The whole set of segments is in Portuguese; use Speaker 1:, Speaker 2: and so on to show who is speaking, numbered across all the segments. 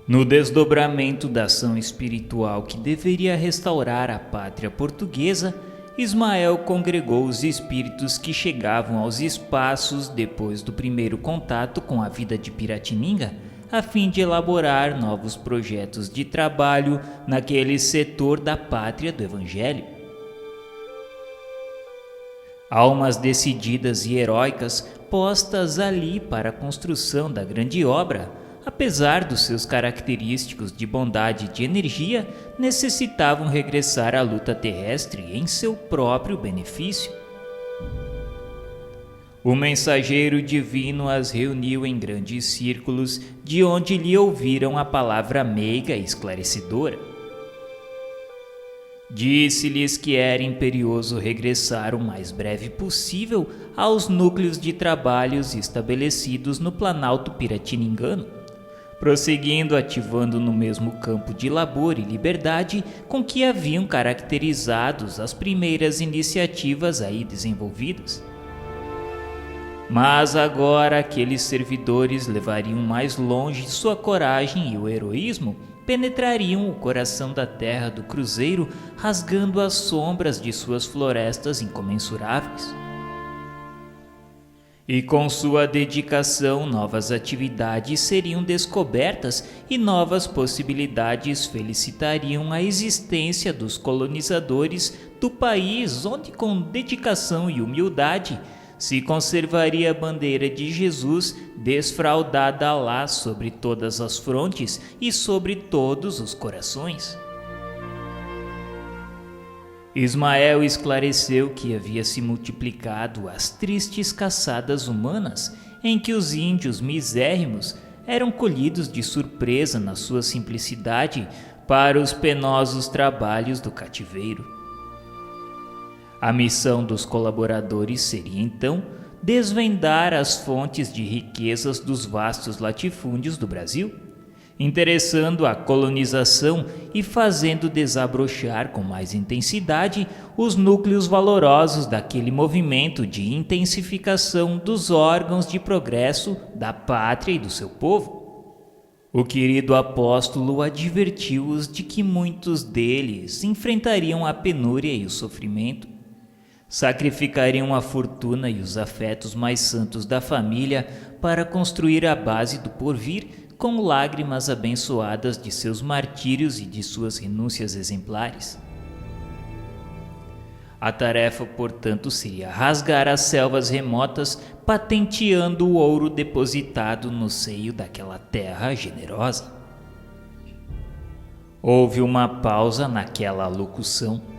Speaker 1: No desdobramento da ação espiritual que deveria restaurar a pátria portuguesa, Ismael congregou os espíritos que chegavam aos espaços depois do primeiro contato com a vida de Piratininga, a fim de elaborar novos projetos de trabalho naquele setor da pátria do Evangelho. Almas decididas e heróicas postas ali para a construção da grande obra, apesar dos seus característicos de bondade e de energia, necessitavam regressar à luta terrestre em seu próprio benefício. O mensageiro divino as reuniu em grandes círculos, de onde lhe ouviram a palavra meiga e esclarecedora. Disse-lhes que era imperioso regressar o mais breve possível aos núcleos de trabalhos estabelecidos no Planalto Piratiningano, prosseguindo ativando no mesmo campo de labor e liberdade com que haviam caracterizados as primeiras iniciativas aí desenvolvidas. Mas agora aqueles servidores levariam mais longe sua coragem e o heroísmo, penetrariam o coração da terra do cruzeiro, rasgando as sombras de suas florestas incomensuráveis. E com sua dedicação, novas atividades seriam descobertas e novas possibilidades felicitariam a existência dos colonizadores do país onde, com dedicação e humildade, se conservaria a bandeira de Jesus desfraldada lá sobre todas as frontes e sobre todos os corações. Ismael esclareceu que havia se multiplicado as tristes caçadas humanas em que os índios misérrimos eram colhidos de surpresa na sua simplicidade para os penosos trabalhos do cativeiro. A missão dos colaboradores seria, então, desvendar as fontes de riquezas dos vastos latifúndios do Brasil, interessando a colonização e fazendo desabrochar com mais intensidade os núcleos valorosos daquele movimento de intensificação dos órgãos de progresso da pátria e do seu povo. O querido apóstolo advertiu-os de que muitos deles enfrentariam a penúria e o sofrimento, sacrificariam a fortuna e os afetos mais santos da família para construir a base do porvir com lágrimas abençoadas de seus martírios e de suas renúncias exemplares. A tarefa, portanto, seria rasgar as selvas remotas, patenteando o ouro depositado no seio daquela terra generosa. Houve uma pausa naquela locução.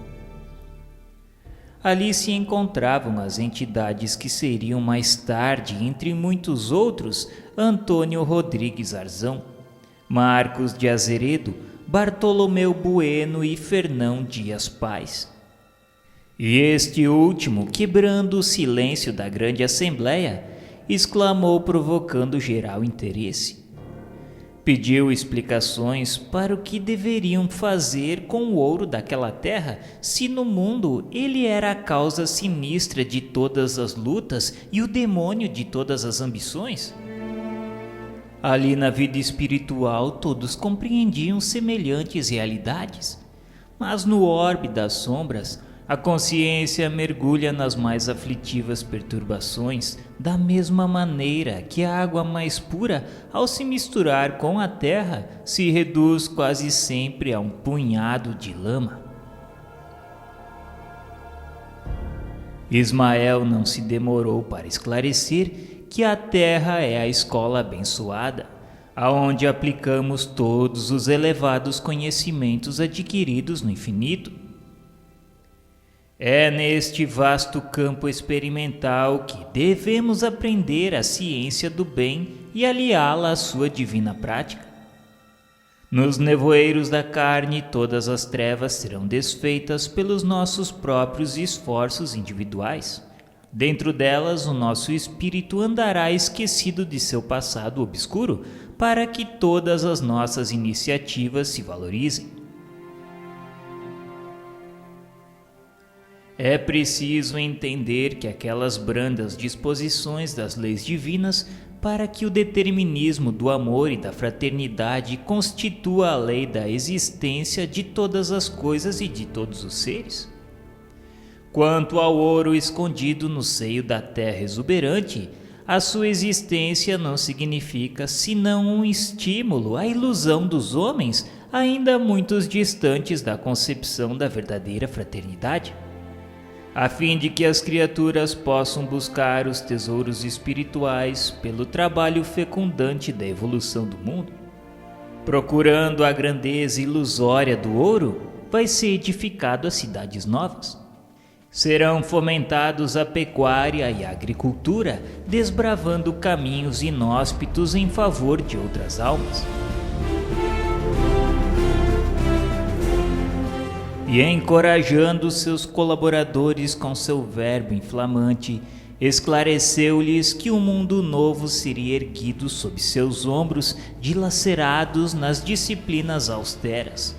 Speaker 1: Ali se encontravam as entidades que seriam mais tarde, entre muitos outros, Antônio Rodrigues Arzão, Marcos de Azeredo, Bartolomeu Bueno e Fernão Dias Paz. E este último, quebrando o silêncio da grande assembleia, exclamou provocando geral interesse. Pediu explicações para o que deveriam fazer com o ouro daquela terra, se no mundo ele era a causa sinistra de todas as lutas e o demônio de todas as ambições. Ali na vida espiritual todos compreendiam semelhantes realidades, mas no orbe das sombras a consciência mergulha nas mais aflitivas perturbações, da mesma maneira que a água mais pura, ao se misturar com a terra, se reduz quase sempre a um punhado de lama. Ismael não se demorou para esclarecer que a terra é a escola abençoada, aonde aplicamos todos os elevados conhecimentos adquiridos no infinito. É neste vasto campo experimental que devemos aprender a ciência do bem e aliá-la à sua divina prática. Nos nevoeiros da carne, todas as trevas serão desfeitas pelos nossos próprios esforços individuais. Dentro delas, o nosso espírito andará esquecido de seu passado obscuro, para que todas as nossas iniciativas se valorizem. É preciso entender que aquelas brandas disposições das leis divinas para que o determinismo do amor e da fraternidade constitua a lei da existência de todas as coisas e de todos os seres. Quanto ao ouro escondido no seio da terra exuberante, a sua existência não significa senão um estímulo à ilusão dos homens, ainda muitos distantes da concepção da verdadeira fraternidade, a fim de que as criaturas possam buscar os tesouros espirituais pelo trabalho fecundante da evolução do mundo. Procurando a grandeza ilusória do ouro, vai ser edificado as cidades novas. Serão fomentados a pecuária e a agricultura, desbravando caminhos inóspitos em favor de outras almas. E encorajando seus colaboradores com seu verbo inflamante, esclareceu-lhes que um mundo novo seria erguido sob seus ombros, dilacerados nas disciplinas austeras,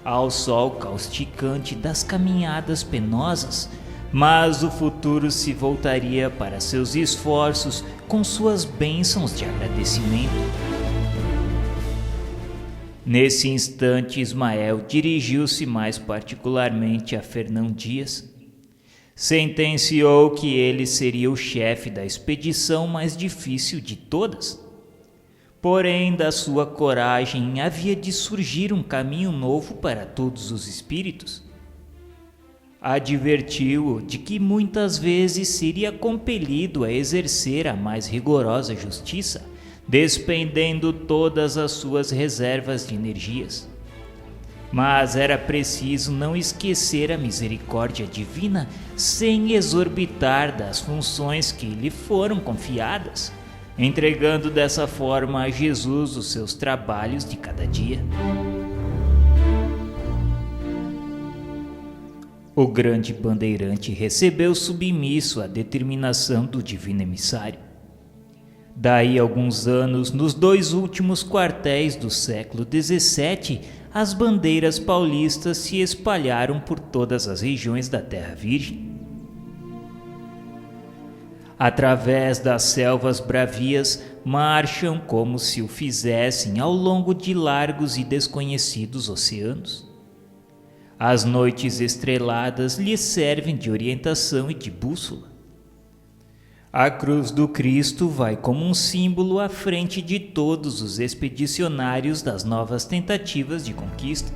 Speaker 1: ao sol causticante das caminhadas penosas, mas o futuro se voltaria para seus esforços com suas bênçãos de agradecimento. Nesse instante, Ismael dirigiu-se mais particularmente a Fernão Dias. Sentenciou que ele seria o chefe da expedição mais difícil de todas. Porém, da sua coragem havia de surgir um caminho novo para todos os espíritos. Advertiu-o de que muitas vezes seria compelido a exercer a mais rigorosa justiça, despendendo todas as suas reservas de energias. Mas era preciso não esquecer a misericórdia divina sem exorbitar das funções que lhe foram confiadas, entregando dessa forma a Jesus os seus trabalhos de cada dia. O grande bandeirante recebeu submisso a determinação do divino emissário. Daí a alguns anos, nos 2 últimos quartéis do século XVII, as bandeiras paulistas se espalharam por todas as regiões da Terra Virgem. Através das selvas bravias, marcham como se o fizessem ao longo de largos e desconhecidos oceanos. As noites estreladas lhes servem de orientação e de bússola. A cruz do Cristo vai como um símbolo à frente de todos os expedicionários das novas tentativas de conquista.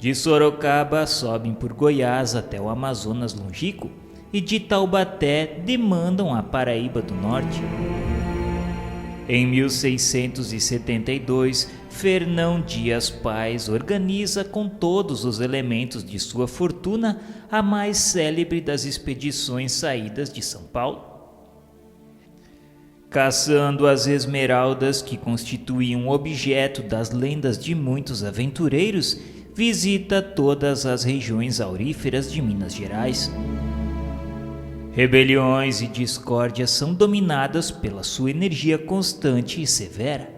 Speaker 1: De Sorocaba sobem por Goiás até o Amazonas longínquo e de Taubaté demandam a Paraíba do Norte. Em 1672, Fernão Dias Pais organiza com todos os elementos de sua fortuna a mais célebre das expedições saídas de São Paulo. Caçando as esmeraldas que constituíam objeto das lendas de muitos aventureiros, visita todas as regiões auríferas de Minas Gerais. Rebeliões e discórdias são dominadas pela sua energia constante e severa.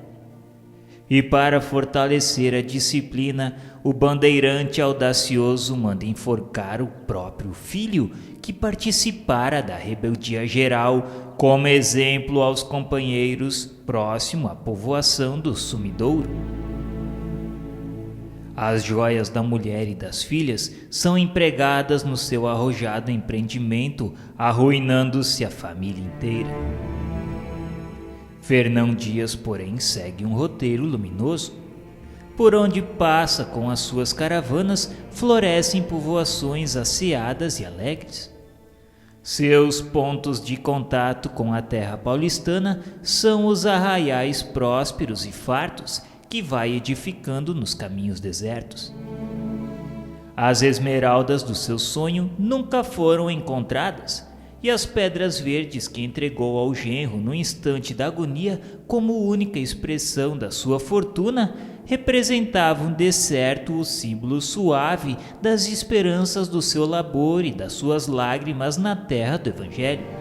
Speaker 1: E para fortalecer a disciplina, o bandeirante audacioso manda enforcar o próprio filho que participara da rebeldia geral, como exemplo aos companheiros próximo à povoação do Sumidouro. As joias da mulher e das filhas são empregadas no seu arrojado empreendimento, arruinando-se a família inteira. Fernão Dias, porém, segue um roteiro luminoso. Por onde passa com as suas caravanas, florescem povoações asseadas e alegres. Seus pontos de contato com a terra paulistana são os arraiais prósperos e fartos que vai edificando nos caminhos desertos. As esmeraldas do seu sonho nunca foram encontradas, e as pedras verdes que entregou ao genro no instante da agonia como única expressão da sua fortuna representavam de certo o símbolo suave das esperanças do seu labor e das suas lágrimas na terra do Evangelho.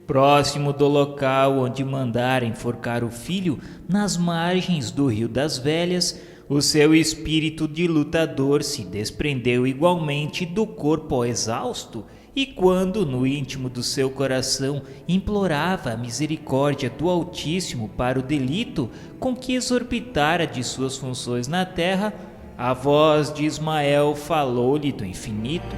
Speaker 1: Próximo do local onde mandara enforcar o filho, nas margens do Rio das Velhas, o seu espírito de lutador se desprendeu igualmente do corpo exausto, e quando no íntimo do seu coração implorava a misericórdia do Altíssimo para o delito com que exorbitara de suas funções na terra, a voz de Ismael falou-lhe do infinito.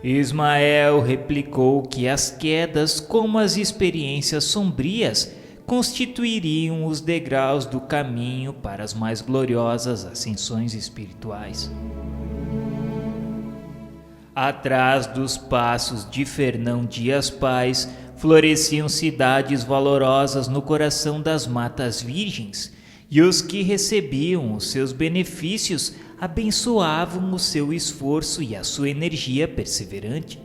Speaker 1: Ismael replicou que as quedas, como as experiências sombrias, constituiriam os degraus do caminho para as mais gloriosas ascensões espirituais. Atrás dos passos de Fernão Dias Paz, floresciam cidades valorosas no coração das matas virgens, e os que recebiam os seus benefícios abençoavam o seu esforço e a sua energia perseverante.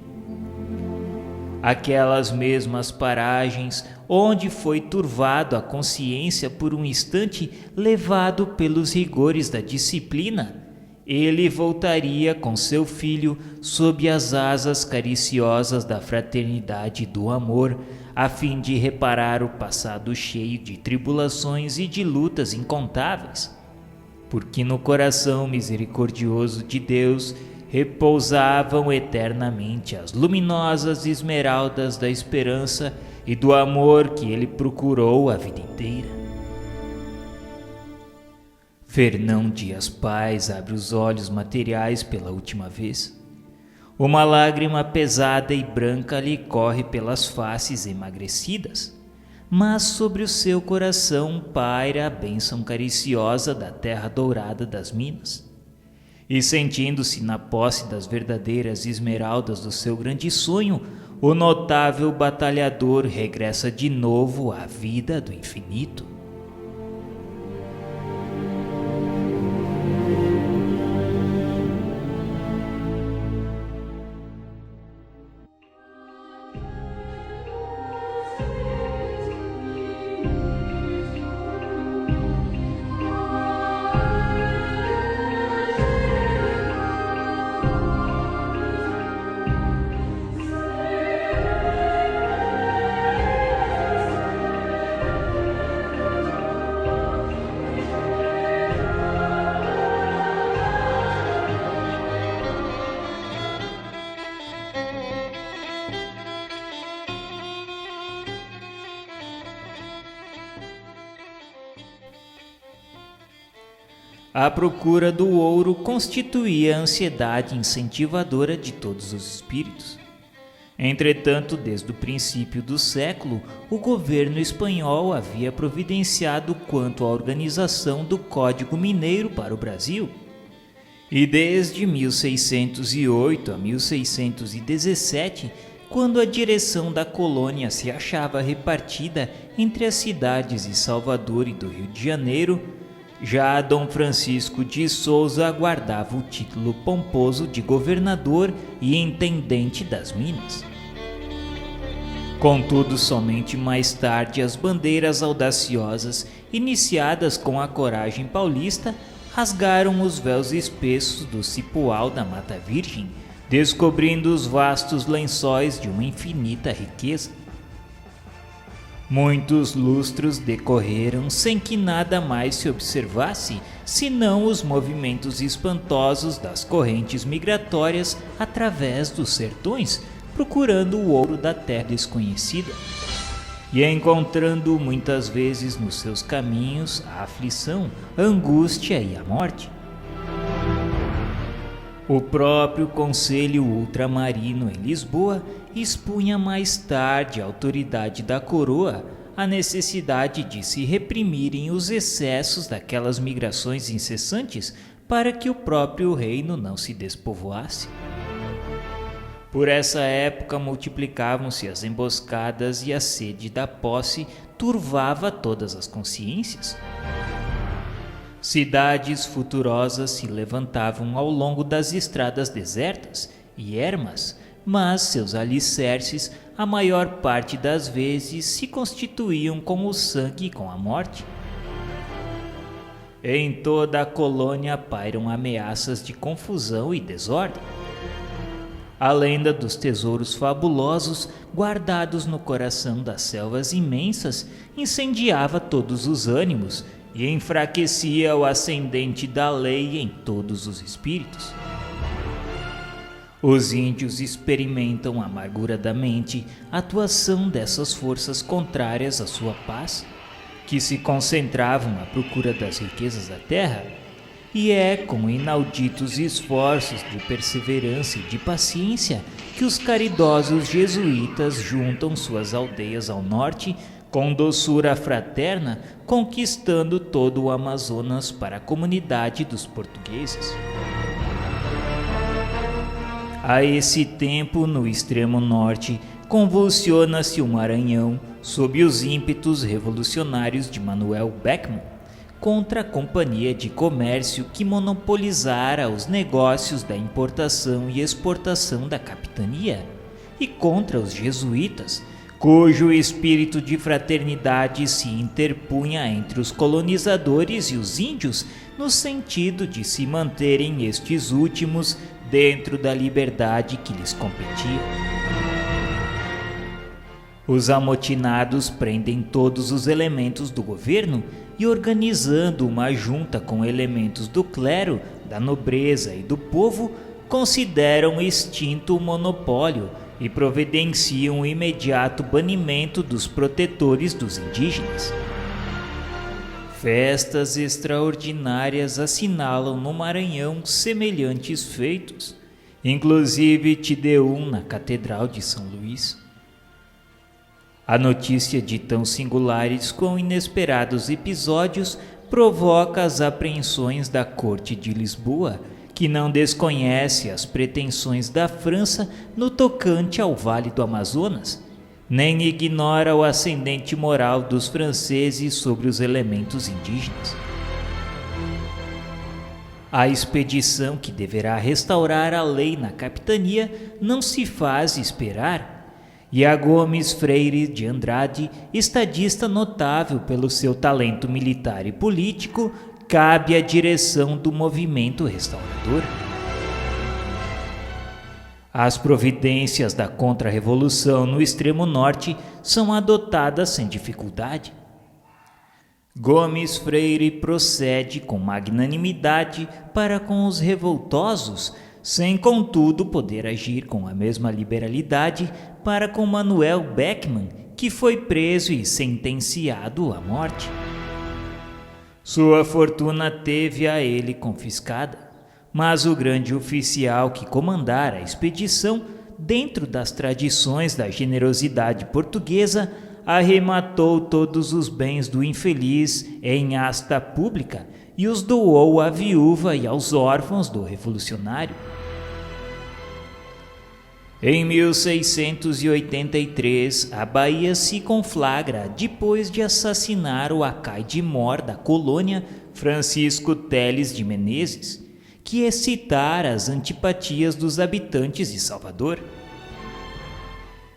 Speaker 1: Aquelas mesmas paragens onde foi turvado a consciência por um instante, levado pelos rigores da disciplina, ele voltaria com seu filho sob as asas cariciosas da fraternidade e do amor, a fim de reparar o passado cheio de tribulações e de lutas incontáveis. Porque no coração misericordioso de Deus repousavam eternamente as luminosas esmeraldas da esperança e do amor que ele procurou a vida inteira. Fernão Dias Paz abre os olhos materiais pela última vez. Uma lágrima pesada e branca lhe corre pelas faces emagrecidas, mas sobre o seu coração paira a bênção cariciosa da terra dourada das minas. E sentindo-se na posse das verdadeiras esmeraldas do seu grande sonho, o notável batalhador regressa de novo à vida do infinito. A procura do ouro constituía a ansiedade incentivadora de todos os espíritos. Entretanto, desde o princípio do século, o governo espanhol havia providenciado quanto à organização do Código Mineiro para o Brasil. E desde 1608 a 1617, quando a direção da colônia se achava repartida entre as cidades de Salvador e do Rio de Janeiro, já Dom Francisco de Souza guardava o título pomposo de governador e intendente das Minas. Contudo, somente mais tarde as bandeiras audaciosas, iniciadas com a coragem paulista, rasgaram os véus espessos do cipoal da Mata Virgem, descobrindo os vastos lençóis de uma infinita riqueza. Muitos lustros decorreram sem que nada mais se observasse, senão os movimentos espantosos das correntes migratórias através dos sertões, procurando o ouro da terra desconhecida, e encontrando muitas vezes nos seus caminhos a aflição, a angústia e a morte. O próprio Conselho Ultramarino em Lisboa expunha mais tarde à autoridade da coroa a necessidade de se reprimirem os excessos daquelas migrações incessantes para que o próprio reino não se despovoasse. Por essa época multiplicavam-se as emboscadas e a sede da posse turvava todas as consciências. Cidades futurosas se levantavam ao longo das estradas desertas e ermas, mas seus alicerces, a maior parte das vezes, se constituíam com o sangue e com a morte. Em toda a colônia pairam ameaças de confusão e desordem. A lenda dos tesouros fabulosos, guardados no coração das selvas imensas, incendiava todos os ânimos, e enfraquecia o ascendente da lei em todos os espíritos. Os índios experimentam amarguradamente a atuação dessas forças contrárias à sua paz, que se concentravam à procura das riquezas da terra, e é com inauditos esforços de perseverança e de paciência que os caridosos jesuítas juntam suas aldeias ao norte com doçura fraterna, conquistando todo o Amazonas para a comunidade dos portugueses. A esse tempo, no extremo norte, convulsiona-se o Maranhão sob os ímpetos revolucionários de Manuel Beckmann contra a Companhia de Comércio que monopolizara os negócios da importação e exportação da capitania, e contra os jesuítas, cujo espírito de fraternidade se interpunha entre os colonizadores e os índios no sentido de se manterem estes últimos dentro da liberdade que lhes competia. Os amotinados prendem todos os elementos do governo e, organizando uma junta com elementos do clero, da nobreza e do povo, consideram extinto o monopólio e providenciam o imediato banimento dos protetores dos indígenas. Festas extraordinárias assinalam no Maranhão semelhantes feitos, inclusive Te-Deum na Catedral de São Luís. A notícia de tão singulares quão inesperados episódios provoca as apreensões da corte de Lisboa, que não desconhece as pretensões da França no tocante ao Vale do Amazonas, nem ignora o ascendente moral dos franceses sobre os elementos indígenas. A expedição que deverá restaurar a lei na capitania não se faz esperar, e a Gomes Freire de Andrade, estadista notável pelo seu talento militar e político, cabe a direção do movimento restaurador. As providências da contra-revolução no extremo norte são adotadas sem dificuldade. Gomes Freire procede com magnanimidade para com os revoltosos, sem contudo poder agir com a mesma liberalidade para com Manuel Beckmann, que foi preso e sentenciado à morte. Sua fortuna teve a ele confiscada, mas o grande oficial que comandara a expedição, dentro das tradições da generosidade portuguesa, arrematou todos os bens do infeliz em asta pública e os doou à viúva e aos órfãos do revolucionário. Em 1683, a Bahia se conflagra depois de assassinar o acai-de-mor da colônia Francisco Teles de Menezes, que excitara as antipatias dos habitantes de Salvador.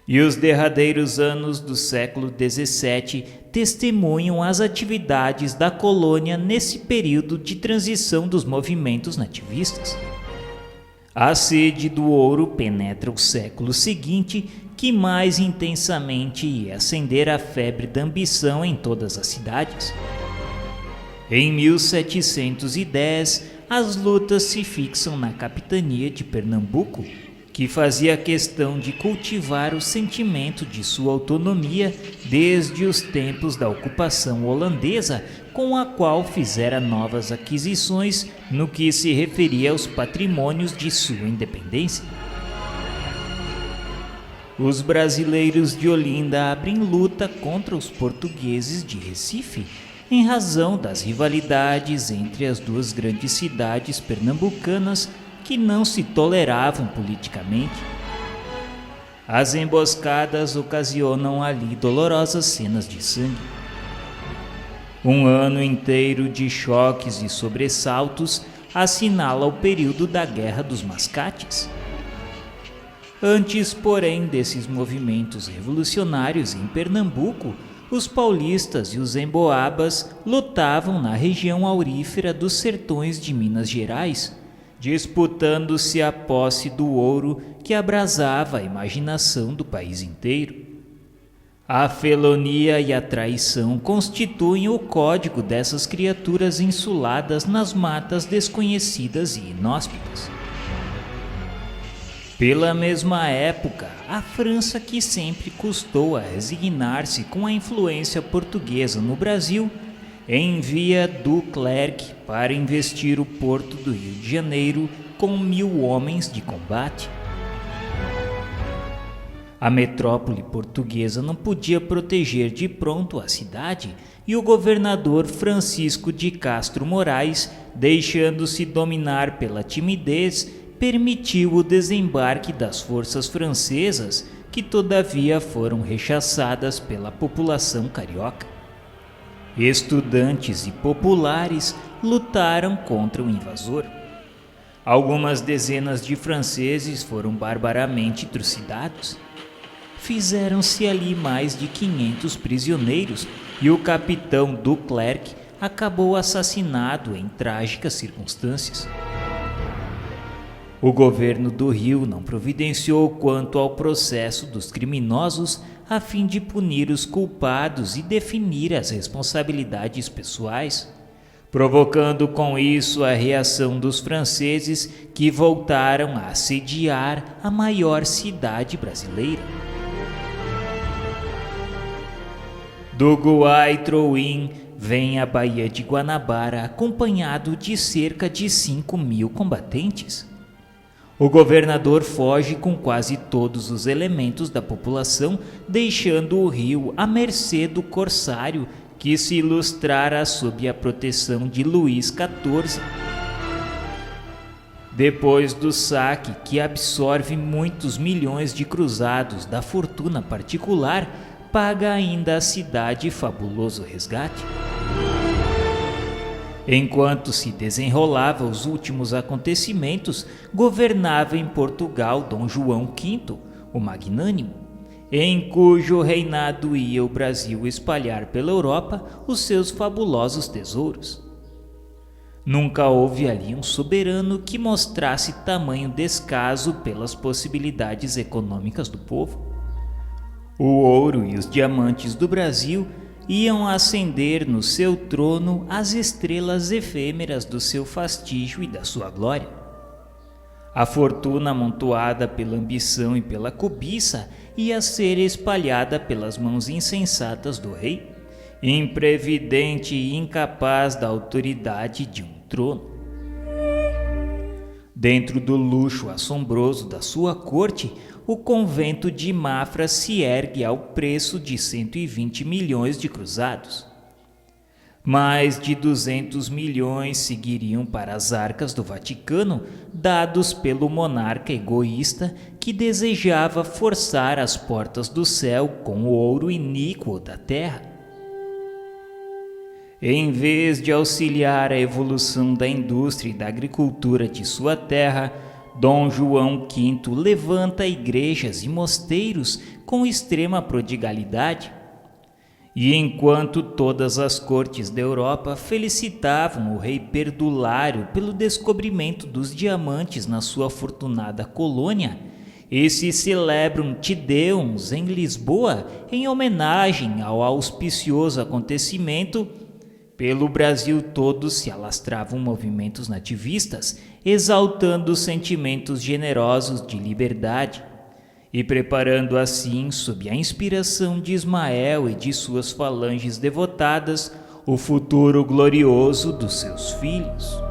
Speaker 1: E os derradeiros anos do século XVII testemunham as atividades da colônia nesse período de transição dos movimentos nativistas. A sede do ouro penetra o século seguinte, que mais intensamente ia acender a febre da ambição em todas as cidades. Em 1710, as lutas se fixam na capitania de Pernambuco, que fazia questão de cultivar o sentimento de sua autonomia desde os tempos da ocupação holandesa, com a qual fizera novas aquisições no que se referia aos patrimônios de sua independência. Os brasileiros de Olinda abrem luta contra os portugueses de Recife, em razão das rivalidades entre as duas grandes cidades pernambucanas que não se toleravam politicamente. As emboscadas ocasionam ali dolorosas cenas de sangue. Um ano inteiro de choques e sobressaltos assinala o período da Guerra dos Mascates. Antes, porém, desses movimentos revolucionários em Pernambuco, os paulistas e os emboabas lutavam na região aurífera dos sertões de Minas Gerais, disputando-se a posse do ouro que abrasava a imaginação do país inteiro. A felonia e a traição constituem o código dessas criaturas insuladas nas matas desconhecidas e inóspitas. Pela mesma época, a França, que sempre custou a resignar-se com a influência portuguesa no Brasil, envia Duclerc para investir o porto do Rio de Janeiro com 1.000 homens de combate. A metrópole portuguesa não podia proteger de pronto a cidade e o governador Francisco de Castro Moraes, deixando-se dominar pela timidez, permitiu o desembarque das forças francesas, que todavia foram rechaçadas pela população carioca. Estudantes e populares lutaram contra o invasor. Algumas dezenas de franceses foram barbaramente trucidados. Fizeram-se ali mais de 500 prisioneiros e o capitão Duclerc acabou assassinado em trágicas circunstâncias. O governo do Rio não providenciou quanto ao processo dos criminosos a fim de punir os culpados e definir as responsabilidades pessoais, provocando com isso a reação dos franceses, que voltaram a assediar a maior cidade brasileira. Do Guaitrouin vem a Baía de Guanabara, acompanhado de cerca de 5.000 combatentes. O governador foge com quase todos os elementos da população, deixando o rio à mercê do corsário, que se ilustrara sob a proteção de Luís XIV. Depois do saque, que absorve muitos milhões de cruzados da fortuna particular, paga ainda à cidade fabuloso resgate. Enquanto se desenrolava os últimos acontecimentos, governava em Portugal Dom João V, o Magnânimo, em cujo reinado ia o Brasil espalhar pela Europa os seus fabulosos tesouros. Nunca houve ali um soberano que mostrasse tamanho descaso pelas possibilidades econômicas do povo. O ouro e os diamantes do Brasil iam acender no seu trono as estrelas efêmeras do seu fastígio e da sua glória. A fortuna amontoada pela ambição e pela cobiça ia ser espalhada pelas mãos insensatas do rei, imprevidente e incapaz da autoridade de um trono. Dentro do luxo assombroso da sua corte, o convento de Mafra se ergue ao preço de 120 milhões de cruzados. Mais de 200 milhões seguiriam para as arcas do Vaticano, dados pelo monarca egoísta que desejava forçar as portas do céu com o ouro iníquo da terra. Em vez de auxiliar a evolução da indústria e da agricultura de sua terra, Dom João V levanta igrejas e mosteiros com extrema prodigalidade. E enquanto todas as cortes da Europa felicitavam o rei perdulário pelo descobrimento dos diamantes na sua afortunada colônia, esses celebram Te-Deums em Lisboa em homenagem ao auspicioso acontecimento. Pelo Brasil todo se alastravam movimentos nativistas, exaltando os sentimentos generosos de liberdade e preparando assim, sob a inspiração de Ismael e de suas falanges devotadas, o futuro glorioso dos seus filhos.